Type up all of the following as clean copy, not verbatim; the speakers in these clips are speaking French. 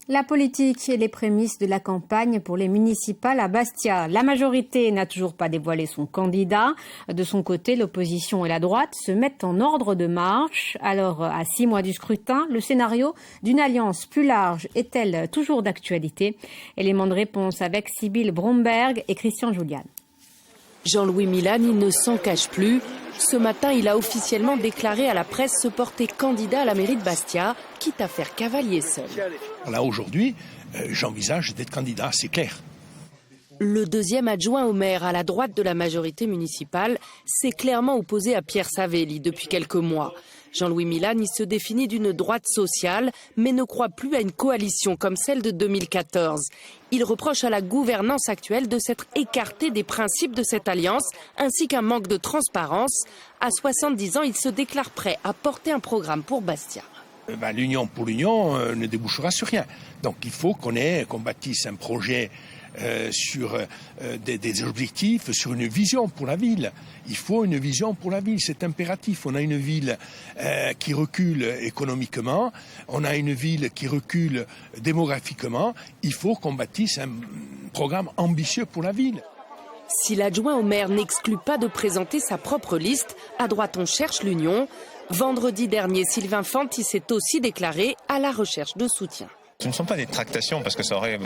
La politique et les prémices de la campagne pour les municipales à Bastia. La majorité n'a toujours pas dévoilé son candidat. De son côté, l'opposition et la droite se mettent en ordre de marche. Alors, à 6 mois du scrutin, le scénario d'une alliance plus large est-elle toujours d'actualité? Élément de réponse avec Sybille Bromberg et Christian Julian. Jean-Louis Milani ne s'en cache plus. Ce matin, il a officiellement déclaré à la presse se porter candidat à la mairie de Bastia, quitte à faire cavalier seul. Là, aujourd'hui, j'envisage d'être candidat, c'est clair. Le deuxième adjoint au maire à la droite de la majorité municipale s'est clairement opposé à Pierre Savelli depuis quelques mois. Jean-Louis Milani se définit d'une droite sociale, mais ne croit plus à une coalition comme celle de 2014. Il reproche à la gouvernance actuelle de s'être écarté des principes de cette alliance, ainsi qu'un manque de transparence. À 70 ans, il se déclare prêt à porter un programme pour Bastia. L'union pour l'union ne débouchera sur rien. Donc il faut qu'on bâtisse un projet sur des objectifs, sur une vision pour la ville. Il faut une vision pour la ville, c'est impératif. On a une ville qui recule économiquement, on a une ville qui recule démographiquement. Il faut qu'on bâtisse un programme ambitieux pour la ville. Si l'adjoint au maire n'exclut pas de présenter sa propre liste, à droite on cherche l'union. Vendredi dernier, Sylvain Fanti s'est aussi déclaré à la recherche de soutien. Ce ne sont pas des tractations parce que ça aurait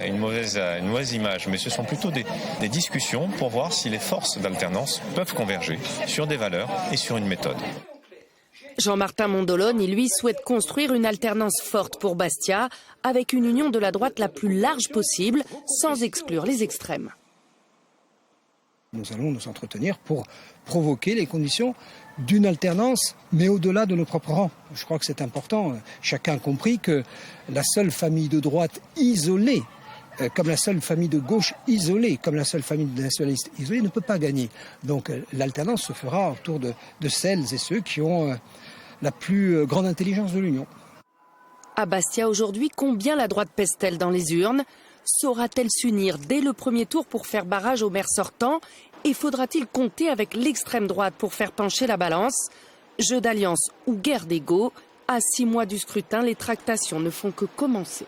une mauvaise image, mais ce sont plutôt des discussions pour voir si les forces d'alternance peuvent converger sur des valeurs et sur une méthode. Jean-Martin Mondolone, lui, souhaite construire une alternance forte pour Bastia avec une union de la droite la plus large possible, sans exclure les extrêmes. Nous allons nous entretenir pour provoquer les conditions d'une alternance, mais au-delà de nos propres rangs. Je crois que c'est important. Chacun a compris que la seule famille de droite isolée, comme la seule famille de gauche isolée, comme la seule famille de nationalistes isolée, ne peut pas gagner. Donc l'alternance se fera autour de celles et ceux qui ont la plus grande intelligence de l'Union. À Bastia aujourd'hui, combien la droite pèse-t-elle dans les urnes? Saura-t-elle s'unir dès le premier tour pour faire barrage au maire sortant? Et faudra-t-il compter avec l'extrême droite pour faire pencher la balance? Jeu d'alliance ou guerre d'ego? À 6 mois du scrutin, les tractations ne font que commencer.